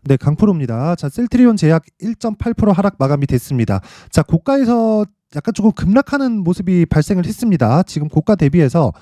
네, 강프로입니다. 자, 셀트리온 제약 1.8% 하락 마감이 됐습니다. 자, 고가에서 약간 조금 급락하는 모습이 발생을 했습니다. 지금 고가 대비해서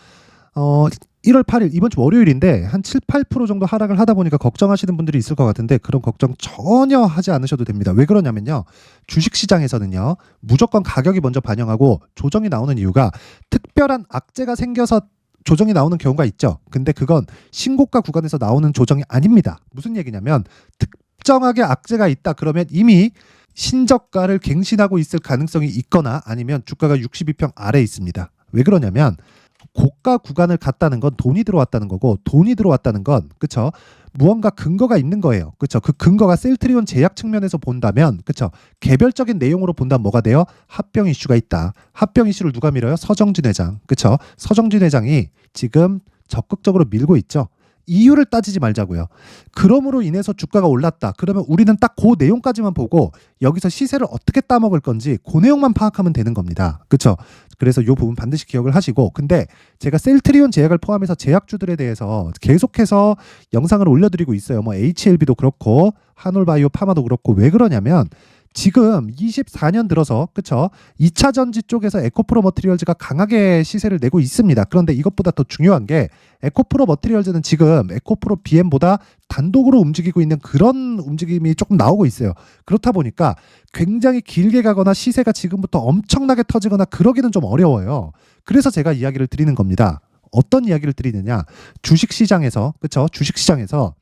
1월 8일 이번 주 월요일인데 한 7, 8% 정도 하락을 하다 보니까 걱정하시는 분들이 있을 것 같은데 그런 걱정 전혀 하지 않으셔도 됩니다. 왜 그러냐면요. 주식시장에서는요. 무조건 가격이 먼저 반영하고 조정이 나오는 이유가 특별한 악재가 생겨서 조정이 나오는 경우가 있죠. 근데 그건 신고가 구간에서 나오는 조정이 아닙니다. 무슨 얘기냐면 특정하게 악재가 있다 그러면 이미 신저가를 갱신하고 있을 가능성이 있거나 아니면 주가가 62평 아래에 있습니다. 왜 그러냐면 고가 구간을 갔다는 건 돈이 들어왔다는 거고 돈이 들어왔다는 건 그쵸 무언가 근거가 있는 거예요. 그쵸 그 근거가 셀트리온 제약 측면에서 본다면 그쵸 개별적인 내용으로 본다면 뭐가 돼요? 합병 이슈가 있다. 합병 이슈를 누가 밀어요? 서정진 회장. 그쵸 서정진 회장이 지금 적극적으로 밀고 있죠. 이유를 따지지 말자고요. 그럼으로 인해서 주가가 올랐다. 그러면 우리는 딱 그 내용까지만 보고 여기서 시세를 어떻게 따먹을 건지 그 내용만 파악하면 되는 겁니다. 그렇죠? 그래서 이 부분 반드시 기억을 하시고 근데 제가 셀트리온 제약을 포함해서 제약주들에 대해서 계속해서 영상을 올려드리고 있어요. 뭐 HLB도 그렇고 한올바이오 파마도 그렇고 왜 그러냐면 지금 24년 들어서 그쵸 2차 전지 쪽에서 에코프로 머티리얼즈가 강하게 시세를 내고 있습니다. 그런데 이것보다 더 중요한 게 에코프로 머티리얼즈는 지금 에코프로 BM보다 단독으로 움직이고 있는 그런 움직임이 조금 나오고 있어요. 그렇다 보니까 굉장히 길게 가거나 시세가 지금부터 엄청나게 터지거나 그러기는 좀 어려워요. 그래서 제가 이야기를 드리는 겁니다. 어떤 이야기를 드리느냐 주식시장에서 그쵸 주식시장에서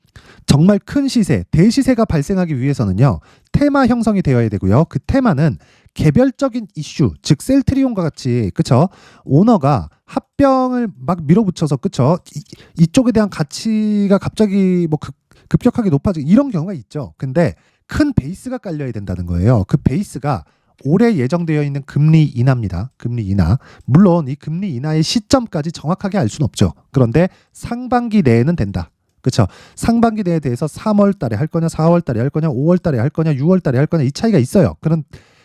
정말 큰 시세, 대시세가 발생하기 위해서는요. 테마 형성이 되어야 되고요. 그 테마는 개별적인 이슈, 즉 셀트리온과 같이 그쵸? 오너가 합병을 막 밀어붙여서 그쵸? 이쪽에 대한 가치가 갑자기 뭐 급격하게 높아지고 이런 경우가 있죠. 근데 큰 베이스가 깔려야 된다는 거예요. 그 베이스가 올해 예정되어 있는 금리 인하입니다. 금리 인하. 물론 이 금리 인하의 시점까지 정확하게 알 수는 없죠. 그런데 상반기 내에는 된다. 그렇죠. 상반기 내에 대해서 3월 달에 할 거냐, 4월 달에 할 거냐, 5월 달에 할 거냐, 6월 달에 할 거냐 이 차이가 있어요.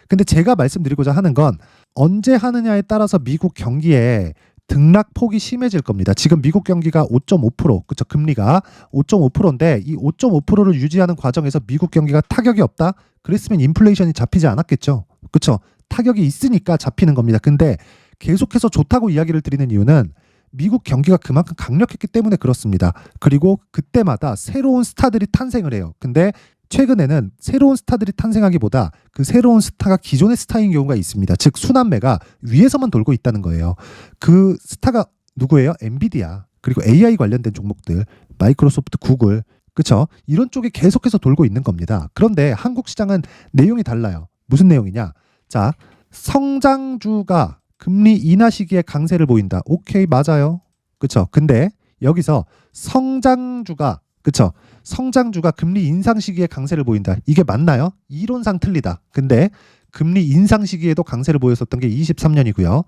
근데 제가 말씀드리고자 하는 건 언제 하느냐에 따라서 미국 경기에 등락폭이 심해질 겁니다. 지금 미국 경기가 5.5%, 그렇죠. 금리가 5.5%인데 이 5.5%를 유지하는 과정에서 미국 경기가 타격이 없다? 그랬으면 인플레이션이 잡히지 않았겠죠. 그렇죠. 타격이 있으니까 잡히는 겁니다. 근데 계속해서 좋다고 이야기를 드리는 이유는 미국 경기가 그만큼 강력했기 때문에 그렇습니다. 그리고 그때마다 새로운 스타들이 탄생을 해요. 근데 최근에는 새로운 스타들이 탄생하기보다 그 새로운 스타가 기존의 스타인 경우가 있습니다. 즉 순환매가 위에서만 돌고 있다는 거예요. 그 스타가 누구예요? 엔비디아 그리고 AI 관련된 종목들 마이크로소프트, 구글 그렇죠? 이런 쪽에 계속해서 돌고 있는 겁니다. 그런데 한국 시장은 내용이 달라요. 무슨 내용이냐? 자, 성장주가 금리 인하 시기에 강세를 보인다. 오케이, 맞아요. 그쵸? 근데 여기서 성장주가 그쵸? 성장주가 금리 인상 시기에 강세를 보인다. 이게 맞나요? 이론상 틀리다. 근데 금리 인상 시기에도 강세를 보였었던 게 23년이고요.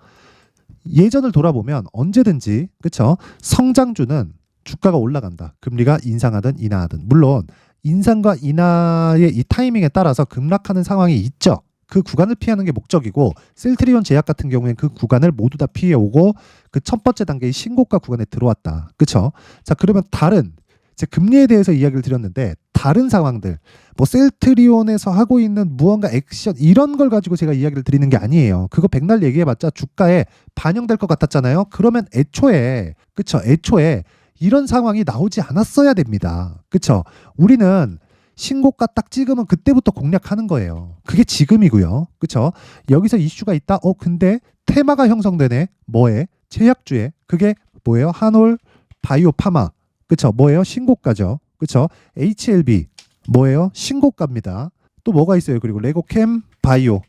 예전을 돌아보면 언제든지 그쵸? 성장주는 주가가 올라간다. 금리가 인상하든 인하하든. 물론 인상과 인하의 이 타이밍에 따라서 급락하는 상황이 있죠. 그 구간을 피하는 게 목적이고 셀트리온 제약 같은 경우에는 그 구간을 모두 다 피해오고 그 첫 번째 단계의 신고가 구간에 들어왔다. 그렇죠? 자, 그러면 다른 제 금리에 대해서 이야기를 드렸는데 다른 상황들 뭐 셀트리온에서 하고 있는 무언가 액션 이런 걸 가지고 제가 이야기를 드리는 게 아니에요. 그거 백날 얘기해봤자 주가에 반영될 것 같았잖아요. 그러면 애초에 그렇죠? 애초에 이런 상황이 나오지 않았어야 됩니다. 그렇죠? 우리는 신고가 딱 찍으면 그때부터 공략하는 거예요. 그게 지금이고요. 그렇죠? 여기서 이슈가 있다. 근데 테마가 형성되네. 뭐에? 제약주에. 그게 뭐예요? 한올 바이오 파마. 그렇죠? 뭐예요? 신고가죠. 그렇죠? HLB 뭐예요? 신고가입니다. 또 뭐가 있어요? 그리고 레고캠 바이오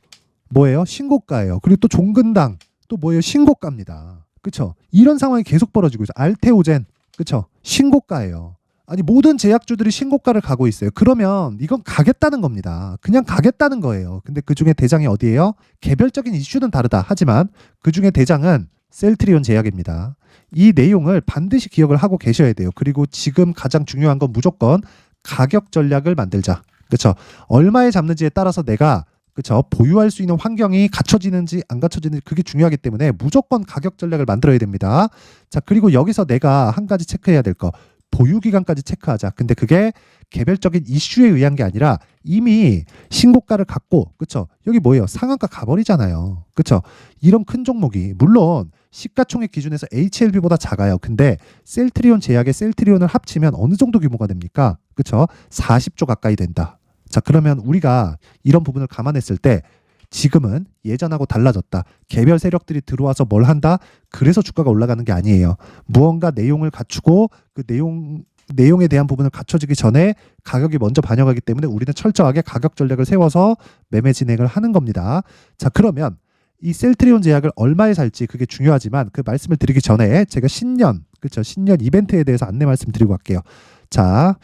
뭐예요? 신고가예요. 그리고 또 종근당 또 뭐예요? 신고가입니다. 그렇죠? 이런 상황이 계속 벌어지고 있어요. 알테오젠 그렇죠? 신고가예요. 아니 모든 제약주들이 신고가를 가고 있어요. 그러면 이건 가겠다는 겁니다. 그냥 가겠다는 거예요. 근데 그중에 대장이 어디예요? 개별적인 이슈는 다르다. 하지만 그중에 대장은 셀트리온 제약입니다. 이 내용을 반드시 기억을 하고 계셔야 돼요. 그리고 지금 가장 중요한 건 무조건 가격 전략을 만들자. 그렇죠? 얼마에 잡는지에 따라서 내가 그렇죠? 보유할 수 있는 환경이 갖춰지는지 안 갖춰지는지 그게 중요하기 때문에 무조건 가격 전략을 만들어야 됩니다. 자, 그리고 여기서 내가 한 가지 체크해야 될 거. 보유 기간까지 체크하자. 근데 그게 개별적인 이슈에 의한 게 아니라 이미 신고가를 갖고, 그쵸? 여기 뭐예요? 상한가 가버리잖아요. 그쵸? 이런 큰 종목이 물론 시가총액 기준에서 HLB보다 작아요. 근데 셀트리온 제약의 셀트리온을 합치면 어느 정도 규모가 됩니까? 그쵸? 40조 가까이 된다. 자, 그러면 우리가 이런 부분을 감안했을 때 지금은 예전하고 달라졌다. 개별 세력들이 들어와서 뭘 한다? 그래서 주가가 올라가는 게 아니에요. 무언가 내용을 갖추고 그 내용에 대한 부분을 갖춰지기 전에 가격이 먼저 반영하기 때문에 우리는 철저하게 가격 전략을 세워서 매매 진행을 하는 겁니다. 자, 그러면 이 셀트리온 제약을 얼마에 살지 그게 중요하지만 그 말씀을 드리기 전에 제가 신년 이벤트에 대해서 안내 말씀드리고 갈게요. 자,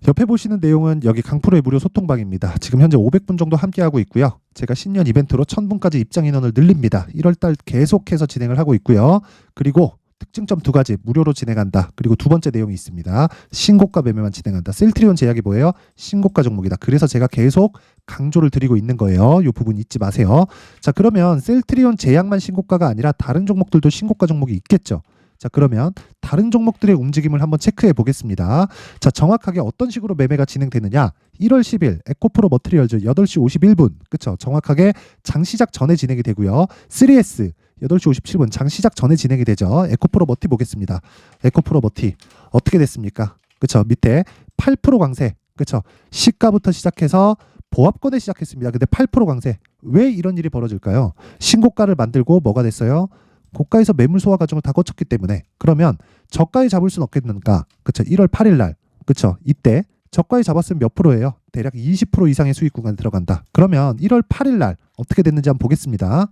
옆에 보시는 내용은 여기 강프로의 무료 소통방입니다. 지금 현재 500분 정도 함께하고 있고요. 제가 신년 이벤트로 1000분까지 입장 인원을 늘립니다. 1월달 계속해서 진행을 하고 있고요. 그리고 특징점 2가지 무료로 진행한다. 그리고 두 번째 내용이 있습니다. 신고가 매매만 진행한다. 셀트리온 제약이 뭐예요? 신고가 종목이다. 그래서 제가 계속 강조를 드리고 있는 거예요. 이 부분 잊지 마세요. 자, 그러면 셀트리온 제약만 신고가가 아니라 다른 종목들도 신고가 종목이 있겠죠. 자, 그러면 다른 종목들의 움직임을 한번 체크해 보겠습니다. 자, 정확하게 어떤 식으로 매매가 진행되느냐? 1월 10일 에코프로 머트리얼즈 8시 51분. 그쵸? 정확하게 장 시작 전에 진행이 되고요. 3S 8시 57분 장 시작 전에 진행이 되죠. 에코프로 머티 보겠습니다. 에코프로 머티 어떻게 됐습니까? 그쵸? 밑에 8% 강세. 그쵸? 시가부터 시작해서 보합권에 시작했습니다. 근데 8% 강세. 왜 이런 일이 벌어질까요? 신고가를 만들고 뭐가 됐어요? 고가에서 매물 소화 과정을 다 거쳤기 때문에. 그러면 저가에 잡을 수는 없겠는가? 그쵸? 1월 8일 날. 그쵸? 이때 저가에 잡았으면 몇 프로예요? 대략 20% 이상의 수익 구간에 들어간다. 그러면 1월 8일 날 어떻게 됐는지 한번 보겠습니다.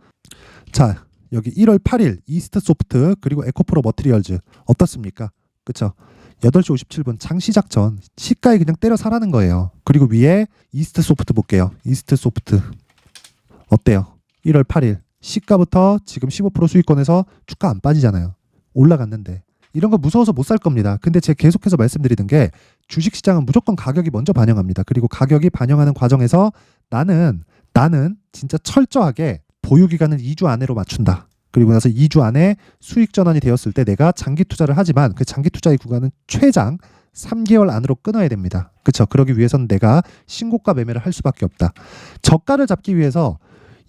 자, 여기 1월 8일 이스트 소프트 그리고 에코프로 머티리얼즈 어떻습니까? 그쵸? 8시 57분 장 시작 전 시가에 그냥 때려 사라는 거예요. 그리고 위에 이스트 소프트 볼게요. 이스트 소프트 어때요? 1월 8일 시가부터 지금 15% 수익권에서 주가 안 빠지잖아요. 올라갔는데 이런 거 무서워서 못 살 겁니다. 근데 제가 계속해서 말씀드리는 게 주식시장은 무조건 가격이 먼저 반영합니다. 그리고 가격이 반영하는 과정에서 나는 진짜 철저하게 보유기간을 2주 안으로 맞춘다. 그리고 나서 2주 안에 수익 전환이 되었을 때 내가 장기 투자를 하지만 그 장기 투자의 구간은 최장 3개월 안으로 끊어야 됩니다. 그렇죠? 그러기 위해서는 내가 신고가 매매를 할 수밖에 없다. 저가를 잡기 위해서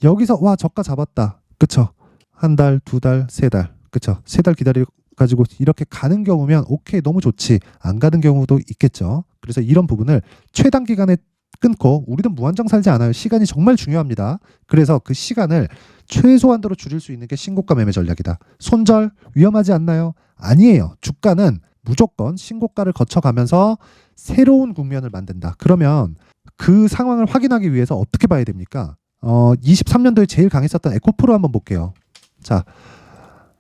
여기서 와 저가 잡았다. 그쵸? 한 달, 두 달, 세 달. 그쵸? 세 달 기다려가지고 이렇게 가는 경우면 오케이 너무 좋지. 안 가는 경우도 있겠죠. 그래서 이런 부분을 최단 기간에 끊고 우리는 무한정 살지 않아요. 시간이 정말 중요합니다. 그래서 그 시간을 최소한도로 줄일 수 있는 게 신고가 매매 전략이다. 손절 위험하지 않나요? 아니에요. 주가는 무조건 신고가를 거쳐가면서 새로운 국면을 만든다. 그러면 그 상황을 확인하기 위해서 어떻게 봐야 됩니까? 23년도에 제일 강했었던 에코프로 한번 볼게요. 자,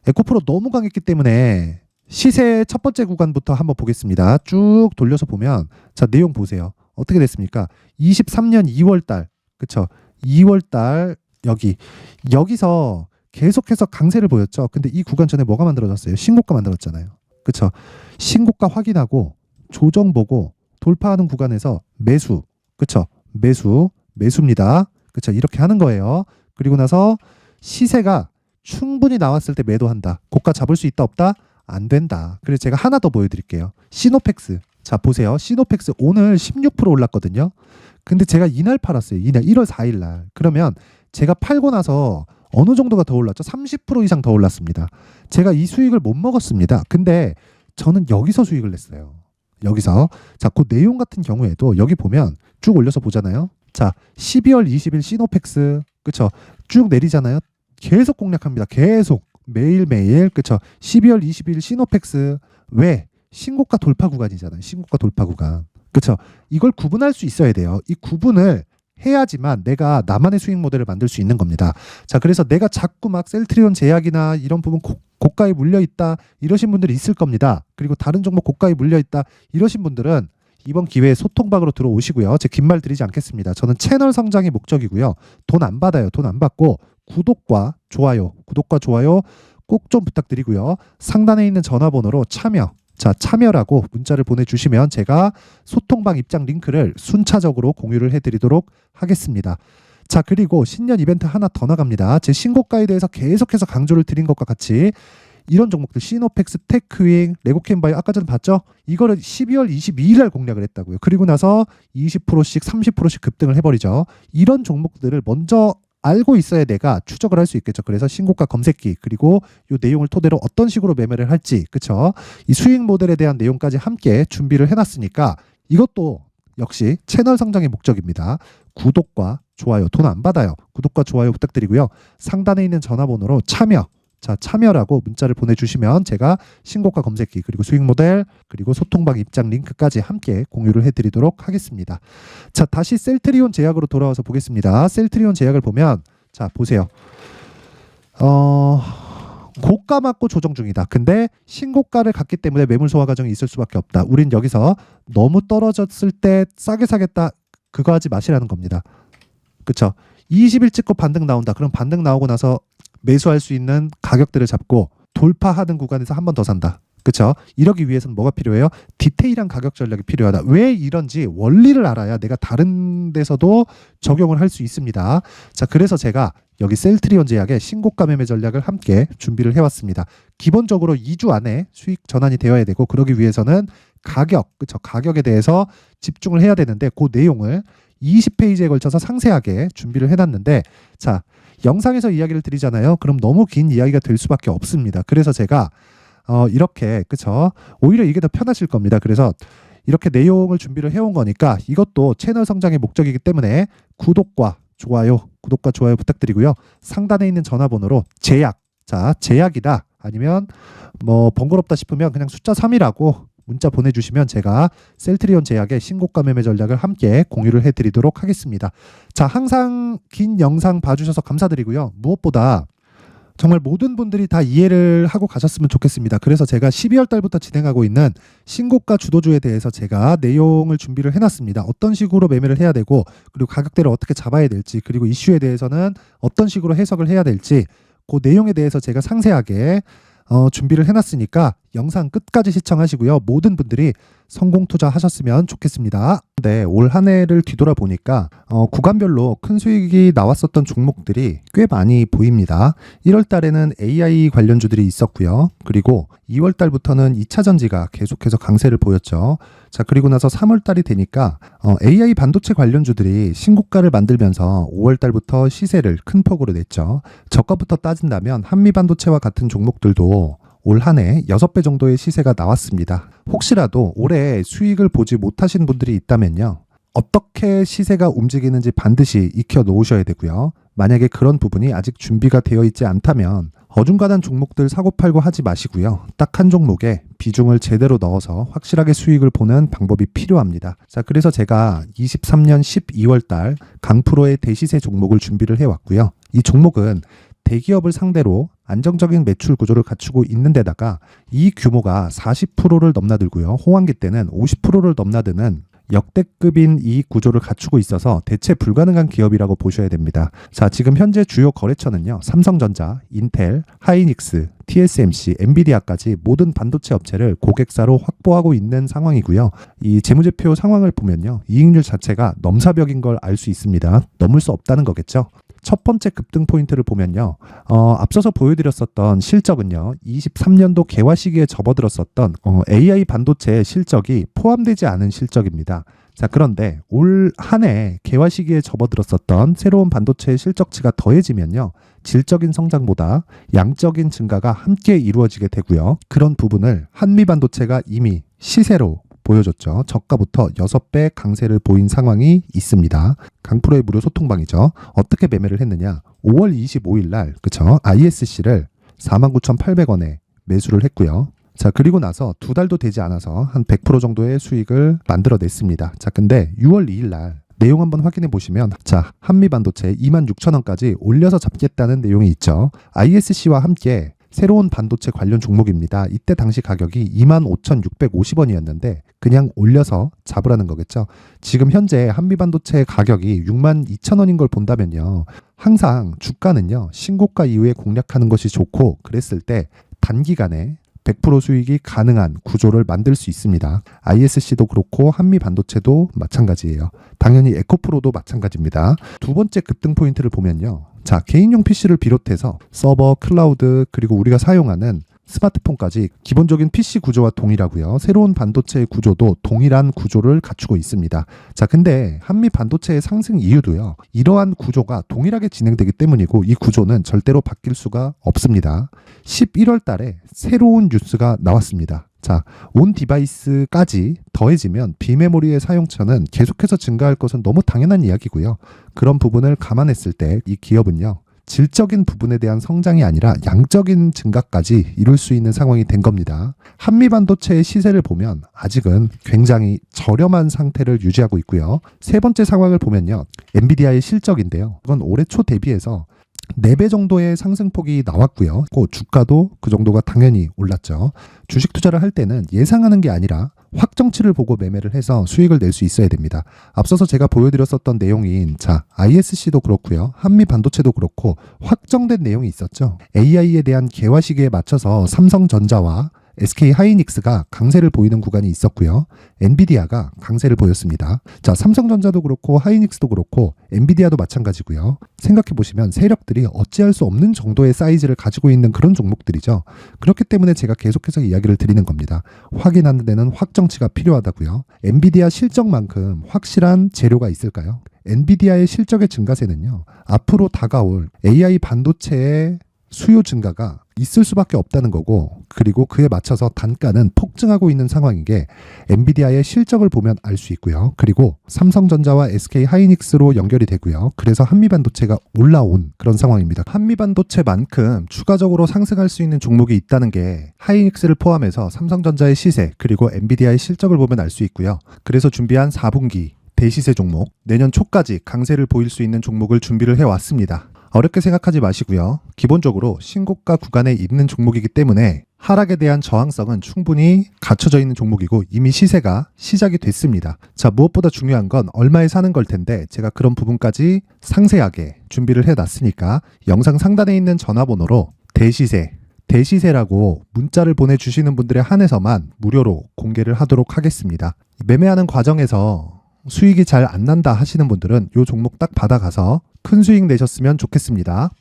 에코프로 너무 강했기 때문에 시세 첫 번째 구간부터 한번 보겠습니다. 쭉 돌려서 보면 자, 내용 보세요. 어떻게 됐습니까? 23년 2월 달. 그쵸? 2월 달 여기서 계속해서 강세를 보였죠. 근데 이 구간 전에 뭐가 만들어졌어요? 신고가 만들었잖아요. 그쵸? 신고가 확인하고 조정 보고 돌파하는 구간에서 매수. 그쵸? 매수입니다. 그쵸? 이렇게 하는 거예요. 그리고 나서 시세가 충분히 나왔을 때 매도한다. 고가 잡을 수 있다 없다? 안 된다. 그래서 제가 하나 더 보여드릴게요. 시노펙스. 자, 보세요. 시노펙스 오늘 16% 올랐거든요. 근데 제가 이날 팔았어요. 이날 1월 4일 날. 그러면 제가 팔고 나서 어느 정도가 더 올랐죠? 30% 이상 더 올랐습니다. 제가 이 수익을 못 먹었습니다. 근데 저는 여기서 수익을 냈어요. 여기서. 자, 그 내용 같은 경우에도 여기 보면 쭉 올려서 보잖아요. 자, 12월 20일 시노펙스. 그쵸? 쭉 내리잖아요. 계속 공략합니다. 계속. 매일매일. 그쵸? 12월 20일 시노펙스. 왜? 신고가 돌파 구간이잖아요. 신고가 돌파 구간. 그쵸? 이걸 구분할 수 있어야 돼요. 이 구분을 해야지만 내가 나만의 수익 모델을 만들 수 있는 겁니다. 자, 그래서 내가 자꾸 막 셀트리온 제약이나 이런 부분 고가에 물려있다 이러신 분들이 있을 겁니다. 그리고 다른 종목 고가에 물려있다 이러신 분들은 이번 기회에 소통방으로 들어오시고요. 제 긴 말 드리지 않겠습니다. 저는 채널 성장이 목적이고요. 돈 안 받아요. 돈 안 받고 구독과 좋아요 꼭 좀 부탁드리고요. 상단에 있는 전화번호로 참여라고 문자를 보내주시면 제가 소통방 입장 링크를 순차적으로 공유를 해드리도록 하겠습니다. 자, 그리고 신년 이벤트 하나 더 나갑니다. 제 신고가에 대해서 계속해서 강조를 드린 것과 같이 이런 종목들 시노펙스, 테크윙, 레고캠바이오 아까 전에 봤죠? 이거를 12월 22일 날 공략을 했다고요. 그리고 나서 20%씩 30%씩 급등을 해버리죠. 이런 종목들을 먼저 알고 있어야 내가 추적을 할 수 있겠죠. 그래서 신고가 검색기 그리고 이 내용을 토대로 어떤 식으로 매매를 할지, 그쵸? 이 수익 모델에 대한 내용까지 함께 준비를 해놨으니까 이것도 역시 채널 성장의 목적입니다. 구독과 좋아요, 돈 안 받아요. 구독과 좋아요 부탁드리고요. 상단에 있는 전화번호로 참여라고 문자를 보내주시면 제가 신고가 검색기 그리고 수익 모델 그리고 소통방 입장 링크까지 함께 공유를 해드리도록 하겠습니다. 자, 다시 셀트리온 제약으로 돌아와서 보겠습니다. 셀트리온 제약을 보면 자 보세요. 고가 맞고 조정 중이다. 근데 신고가를 갔기 때문에 매물 소화 과정이 있을 수밖에 없다. 우린 여기서 너무 떨어졌을 때 싸게 사겠다 그거 하지 마시라는 겁니다. 그쵸? 20일 찍고 반등 나온다. 그럼 반등 나오고 나서 매수할 수 있는 가격들을 잡고 돌파하는 구간에서 한 번 더 산다. 그쵸? 이러기 위해서는 뭐가 필요해요? 디테일한 가격 전략이 필요하다. 왜 이런지 원리를 알아야 내가 다른 데서도 적용을 할 수 있습니다. 자, 그래서 제가 여기 셀트리온 제약의 신고가 매매 전략을 함께 준비를 해왔습니다. 기본적으로 2주 안에 수익 전환이 되어야 되고 그러기 위해서는 가격, 그쵸? 가격에 대해서 집중을 해야 되는데 그 내용을 20페이지에 걸쳐서 상세하게 준비를 해놨는데 자, 영상에서 이야기를 드리잖아요. 그럼 너무 긴 이야기가 될 수밖에 없습니다. 그래서 제가 이렇게 그쵸? 오히려 이게 더 편하실 겁니다. 그래서 이렇게 내용을 준비를 해온 거니까 이것도 채널 성장의 목적이기 때문에 구독과 좋아요 부탁드리고요. 상단에 있는 전화번호로 제약, 자 제약이다 아니면 뭐 번거롭다 싶으면 그냥 숫자 3이라고 문자 보내주시면 제가 셀트리온 제약의 신고가 매매 전략을 함께 공유를 해드리도록 하겠습니다. 자, 항상 긴 영상 봐주셔서 감사드리고요. 무엇보다 정말 모든 분들이 다 이해를 하고 가셨으면 좋겠습니다. 그래서 제가 12월 달부터 진행하고 있는 신고가 주도주에 대해서 제가 내용을 준비를 해놨습니다. 어떤 식으로 매매를 해야 되고 그리고 가격대를 어떻게 잡아야 될지 그리고 이슈에 대해서는 어떤 식으로 해석을 해야 될지 그 내용에 대해서 제가 상세하게 준비를 해놨으니까 영상 끝까지 시청하시고요. 모든 분들이 성공 투자하셨으면 좋겠습니다. 네, 올 한 해를 뒤돌아보니까 구간별로 큰 수익이 나왔었던 종목들이 꽤 많이 보입니다. 1월 달에는 AI 관련주들이 있었고요. 그리고 2월 달부터는 2차 전지가 계속해서 강세를 보였죠. 자, 그리고 나서 3월 달이 되니까 AI 반도체 관련주들이 신고가를 만들면서 5월 달부터 시세를 큰 폭으로 냈죠. 저가부터 따진다면 한미 반도체와 같은 종목들도 올 한 해 6배 정도의 시세가 나왔습니다. 혹시라도 올해 수익을 보지 못하신 분들이 있다면요. 어떻게 시세가 움직이는지 반드시 익혀 놓으셔야 되고요. 만약에 그런 부분이 아직 준비가 되어 있지 않다면 어중간한 종목들 사고팔고 하지 마시고요. 딱 한 종목에 비중을 제대로 넣어서 확실하게 수익을 보는 방법이 필요합니다. 자, 그래서 제가 23년 12월 달 강프로의 대시세 종목을 준비를 해왔고요. 이 종목은 대기업을 상대로 안정적인 매출 구조를 갖추고 있는 데다가 이 규모가 40%를 넘나들고요. 호황기 때는 50%를 넘나드는 역대급인 이익 구조를 갖추고 있어서 대체 불가능한 기업이라고 보셔야 됩니다. 자, 지금 현재 주요 거래처는요. 삼성전자, 인텔, 하이닉스, TSMC, 엔비디아까지 모든 반도체 업체를 고객사로 확보하고 있는 상황이고요. 이 재무제표 상황을 보면요. 이익률 자체가 넘사벽인 걸 알 수 있습니다. 넘을 수 없다는 거겠죠. 첫 번째 급등 포인트를 보면요. 앞서서 보여드렸었던 실적은요. 23년도 개화 시기에 접어들었었던 AI 반도체의 실적이 포함되지 않은 실적입니다. 자, 그런데 올 한 해 개화 시기에 접어들었었던 새로운 반도체의 실적치가 더해지면요. 질적인 성장보다 양적인 증가가 함께 이루어지게 되고요. 그런 부분을 한미 반도체가 이미 시세로 보여줬죠. 저가부터 6배 강세를 보인 상황이 있습니다. 강프로의 무료 소통방이죠. 어떻게 매매를 했느냐. 5월 25일 날 그쵸? ISC를 49,800원에 매수를 했고요. 자, 그리고 나서 2달도 되지 않아서 한 100% 정도의 수익을 만들어냈습니다. 자, 근데 6월 2일 날 내용 한번 확인해 보시면 자, 한미반도체 26,000원까지 올려서 잡겠다는 내용이 있죠. ISC와 함께 새로운 반도체 관련 종목입니다. 이때 당시 가격이 25,650원이었는데 그냥 올려서 잡으라는 거겠죠. 지금 현재 한미반도체 가격이 62,000원인 걸 본다면요. 항상 주가는요. 신고가 이후에 공략하는 것이 좋고 그랬을 때 단기간에 100% 수익이 가능한 구조를 만들 수 있습니다. ISC도 그렇고 한미반도체도 마찬가지예요. 당연히 에코프로도 마찬가지입니다. 두 번째 급등 포인트를 보면요. 자, 개인용 PC를 비롯해서 서버, 클라우드, 그리고 우리가 사용하는 스마트폰까지 기본적인 PC 구조와 동일하고요. 새로운 반도체의 구조도 동일한 구조를 갖추고 있습니다. 자, 근데 한미 반도체의 상승 이유도요. 이러한 구조가 동일하게 진행되기 때문이고 이 구조는 절대로 바뀔 수가 없습니다. 11월 달에 새로운 뉴스가 나왔습니다. 자, 온 디바이스까지 더해지면 비메모리의 사용처는 계속해서 증가할 것은 너무 당연한 이야기고요. 그런 부분을 감안했을 때 이 기업은요. 질적인 부분에 대한 성장이 아니라 양적인 증가까지 이룰 수 있는 상황이 된 겁니다. 한미 반도체의 시세를 보면 아직은 굉장히 저렴한 상태를 유지하고 있고요. 세 번째 상황을 보면요. 엔비디아의 실적인데요. 이건 올해 초 대비해서 4배 정도의 상승폭이 나왔고요. 그 주가도 그 정도가 당연히 올랐죠. 주식 투자를 할 때는 예상하는 게 아니라 확정치를 보고 매매를 해서 수익을 낼 수 있어야 됩니다. 앞서서 제가 보여드렸었던 내용인 ISC도 그렇고요. 한미 반도체도 그렇고 확정된 내용이 있었죠. AI에 대한 개화 시기에 맞춰서 삼성전자와 SK 하이닉스가 강세를 보이는 구간이 있었고요. 엔비디아가 강세를 보였습니다. 자, 삼성전자도 그렇고 하이닉스도 그렇고 엔비디아도 마찬가지고요. 생각해 보시면 세력들이 어찌할 수 없는 정도의 사이즈를 가지고 있는 그런 종목들이죠. 그렇기 때문에 제가 계속해서 이야기를 드리는 겁니다. 확인하는 데는 확정치가 필요하다고요. 엔비디아 실적만큼 확실한 재료가 있을까요? 엔비디아의 실적의 증가세는요. 앞으로 다가올 AI 반도체의 수요 증가가 있을 수밖에 없다는 거고, 그리고 그에 맞춰서 단가는 폭증하고 있는 상황인 게 엔비디아의 실적을 보면 알 수 있고요. 그리고 삼성전자와 SK 하이닉스로 연결이 되고요. 그래서 한미반도체가 올라온 그런 상황입니다. 한미반도체만큼 추가적으로 상승할 수 있는 종목이 있다는 게 하이닉스를 포함해서 삼성전자의 시세 그리고 엔비디아의 실적을 보면 알 수 있고요. 그래서 준비한 4분기 대시세 종목, 내년 초까지 강세를 보일 수 있는 종목을 준비를 해왔습니다. 어렵게 생각하지 마시고요. 기본적으로 신고가 구간에 있는 종목이기 때문에 하락에 대한 저항성은 충분히 갖춰져 있는 종목이고 이미 시세가 시작이 됐습니다. 자, 무엇보다 중요한 건 얼마에 사는 걸 텐데 제가 그런 부분까지 상세하게 준비를 해놨으니까 영상 상단에 있는 전화번호로 대시세라고 문자를 보내주시는 분들에 한해서만 무료로 공개를 하도록 하겠습니다. 매매하는 과정에서 수익이 잘 안 난다 하시는 분들은 이 종목 딱 받아가서 큰 수익 내셨으면 좋겠습니다.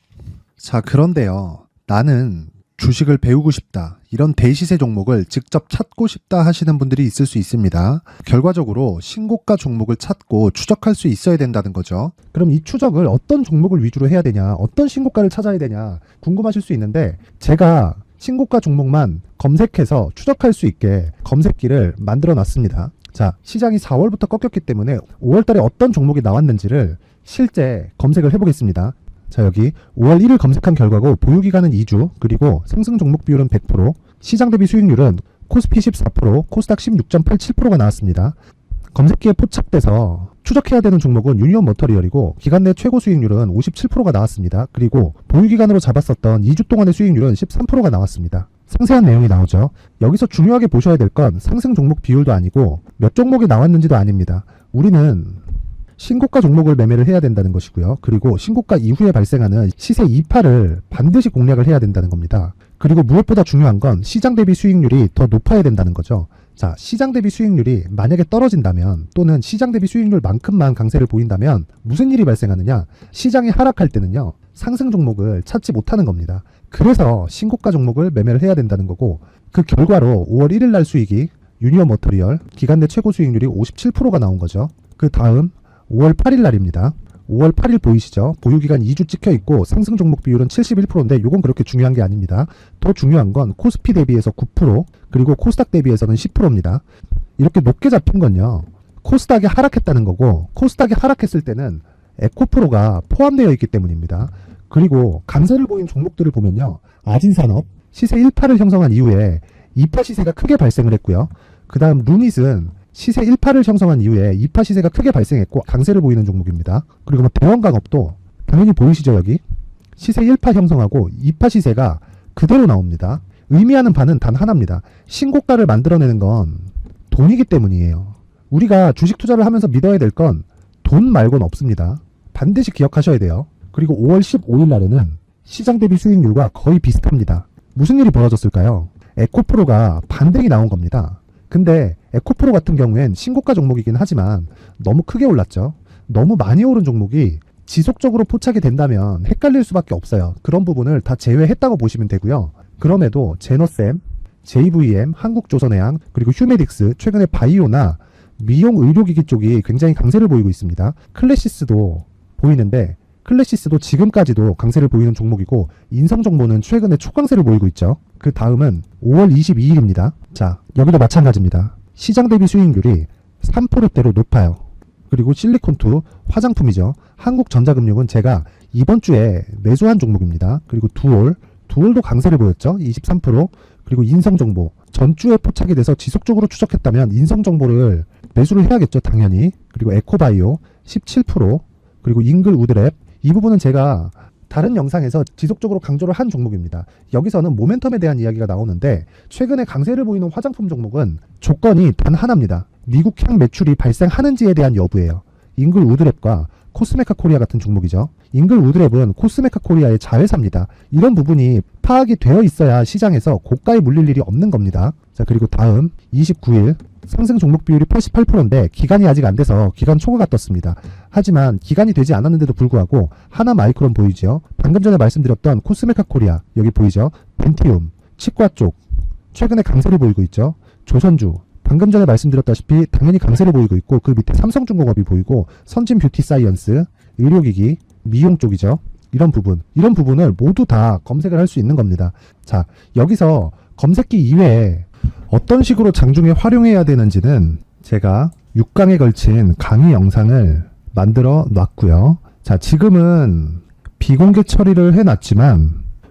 자, 그런데요. 나는 주식을 배우고 싶다. 이런 대시세 종목을 직접 찾고 싶다 하시는 분들이 있을 수 있습니다. 결과적으로 신고가 종목을 찾고 추적할 수 있어야 된다는 거죠. 그럼 이 추적을 어떤 종목을 위주로 해야 되냐, 어떤 신고가를 찾아야 되냐 궁금하실 수 있는데 제가 신고가 종목만 검색해서 추적할 수 있게 검색기를 만들어 놨습니다. 자, 시장이 4월부터 꺾였기 때문에 5월 달에 어떤 종목이 나왔는지를 실제 검색을 해보겠습니다. 자, 여기 5월 1일 검색한 결과고 보유기간은 2주, 그리고 상승 종목 비율은 100%, 시장 대비 수익률은 코스피 14%, 코스닥 16.87%가 나왔습니다. 검색기에 포착돼서 추적해야 되는 종목은 유니온 머터리얼이고 기간 내 최고 수익률은 57%가 나왔습니다. 그리고 보유기간으로 잡았었던 2주 동안의 수익률은 13%가 나왔습니다. 상세한 내용이 나오죠. 여기서 중요하게 보셔야 될 건 상승 종목 비율도 아니고 몇 종목이 나왔는지도 아닙니다. 우리는 신고가 종목을 매매를 해야 된다는 것이고요. 그리고 신고가 이후에 발생하는 시세 이파를 반드시 공략을 해야 된다는 겁니다. 그리고 무엇보다 중요한 건 시장 대비 수익률이 더 높아야 된다는 거죠. 자, 시장 대비 수익률이 만약에 떨어진다면 또는 시장 대비 수익률만큼만 강세를 보인다면 무슨 일이 발생하느냐? 시장이 하락할 때는요. 상승 종목을 찾지 못하는 겁니다. 그래서 신고가 종목을 매매를 해야 된다는 거고 그 결과로 5월 1일 날 수익이 유니온 머터리얼 기간 내 최고 수익률이 57%가 나온 거죠. 그 다음 5월 8일 날입니다. 5월 8일 보이시죠? 보유기간 2주 찍혀 있고 상승 종목 비율은 71%인데 이건 그렇게 중요한 게 아닙니다. 더 중요한 건 코스피 대비해서 9%, 그리고 코스닥 대비해서는 10%입니다. 이렇게 높게 잡힌 건요. 코스닥이 하락했다는 거고 코스닥이 하락했을 때는 에코프로가 포함되어 있기 때문입니다. 그리고 강세를 보인 종목들을 보면요. 아진산업 시세 1파를 형성한 이후에 2파 시세가 크게 발생을 했고요. 그 다음 루닛은 시세 1파를 형성한 이후에 2파 시세가 크게 발생했고 강세를 보이는 종목입니다. 그리고 대원강업도 당연히 보이시죠? 여기 시세 1파 형성하고 2파 시세가 그대로 나옵니다. 의미하는 바는 단 하나입니다. 신고가를 만들어내는 건 돈이기 때문이에요. 우리가 주식 투자를 하면서 믿어야 될 건 돈 말고는 없습니다. 반드시 기억하셔야 돼요. 그리고 5월 15일 날에는 시장 대비 수익률과 거의 비슷합니다. 무슨 일이 벌어졌을까요? 에코프로가 반등이 나온 겁니다. 근데 에코프로 같은 경우엔 신고가 종목이긴 하지만 너무 크게 올랐죠. 너무 많이 오른 종목이 지속적으로 포착이 된다면 헷갈릴 수밖에 없어요. 그런 부분을 다 제외했다고 보시면 되고요. 그럼에도 제너셈, JVM, 한국조선해양, 그리고 휴메딕스, 최근에 바이오나 미용 의료기기 쪽이 굉장히 강세를 보이고 있습니다. 클래시스도 보이는데 클래시스도 지금까지도 강세를 보이는 종목이고 인성정보는 최근에 초강세를 보이고 있죠. 그 다음은 5월 22일입니다. 자, 여기도 마찬가지입니다. 시장 대비 수익률이 3%대로 높아요. 그리고 실리콘2 화장품이죠. 한국전자금융은 제가 이번 주에 매수한 종목입니다. 그리고 두올도 강세를 보였죠. 23%. 그리고 인성정보 전주에 포착이 돼서 지속적으로 추적했다면 인성정보를 매수를 해야겠죠. 당연히. 그리고 에코바이오 17%. 그리고 잉글우드랩 이 부분은 제가 다른 영상에서 지속적으로 강조를 한 종목입니다. 여기서는 모멘텀에 대한 이야기가 나오는데 최근에 강세를 보이는 화장품 종목은 조건이 단 하나입니다. 미국향 매출이 발생하는지에 대한 여부예요. 잉글우드랩과 코스메카 코리아 같은 종목이죠. 잉글우드랩은 코스메카 코리아의 자회사입니다. 이런 부분이 파악이 되어 있어야 시장에서 고가에 물릴 일이 없는 겁니다. 자, 그리고 다음 29일 상승 종목 비율이 88%인데 기간이 아직 안 돼서 기간 초과가 떴습니다. 하지만 기간이 되지 않았는데도 불구하고 하나 마이크론 보이죠. 방금 전에 말씀드렸던 코스메카 코리아 여기 보이죠. 벤티움 치과 쪽 최근에 강세를 보이고 있죠. 조선주 방금 전에 말씀드렸다시피 당연히 강세를 보이고 있고 그 밑에 삼성중공업이 보이고 선진 뷰티 사이언스 의료기기 미용 쪽이죠. 이런 부분을 모두 다 검색을 할 수 있는 겁니다. 자, 여기서 검색기 이외에 어떤 식으로 장중에 활용해야 되는지는 제가 6강에 걸친 강의 영상을 만들어 놨고요. 자, 지금은 비공개 처리를 해놨지만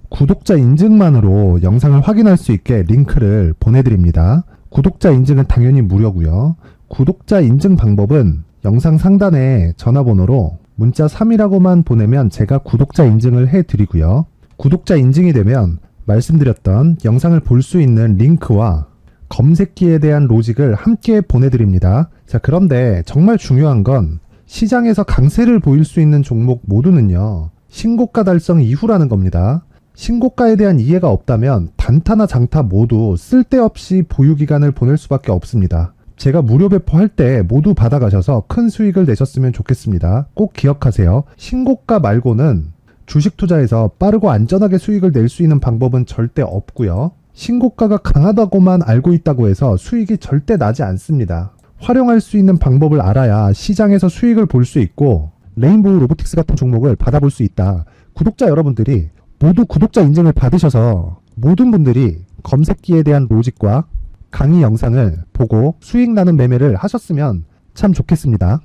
구독자 인증만으로 영상을 확인할 수 있게 링크를 보내드립니다. 구독자 인증은 당연히 무료고요. 구독자 인증 방법은 영상 상단에 전화번호로 문자 3이라고만 보내면 제가 구독자 인증을 해드리고요. 구독자 인증이 되면 말씀드렸던 영상을 볼 수 있는 링크와 검색기에 대한 로직을 함께 보내드립니다. 자, 그런데 정말 중요한 건 시장에서 강세를 보일 수 있는 종목 모두는요. 신고가 달성 이후라는 겁니다. 신고가에 대한 이해가 없다면 단타나 장타 모두 쓸데없이 보유기간을 보낼 수밖에 없습니다. 제가 무료 배포할 때 모두 받아가셔서 큰 수익을 내셨으면 좋겠습니다. 꼭 기억하세요. 신고가 말고는 주식 투자에서 빠르고 안전하게 수익을 낼 수 있는 방법은 절대 없고요. 신고가가 강하다고만 알고 있다고 해서 수익이 절대 나지 않습니다. 활용할 수 있는 방법을 알아야 시장에서 수익을 볼 수 있고 레인보우 로보틱스 같은 종목을 받아볼 수 있다. 구독자 여러분들이 모두 구독자 인증을 받으셔서 모든 분들이 검색기에 대한 로직과 강의 영상을 보고 수익 나는 매매를 하셨으면 참 좋겠습니다.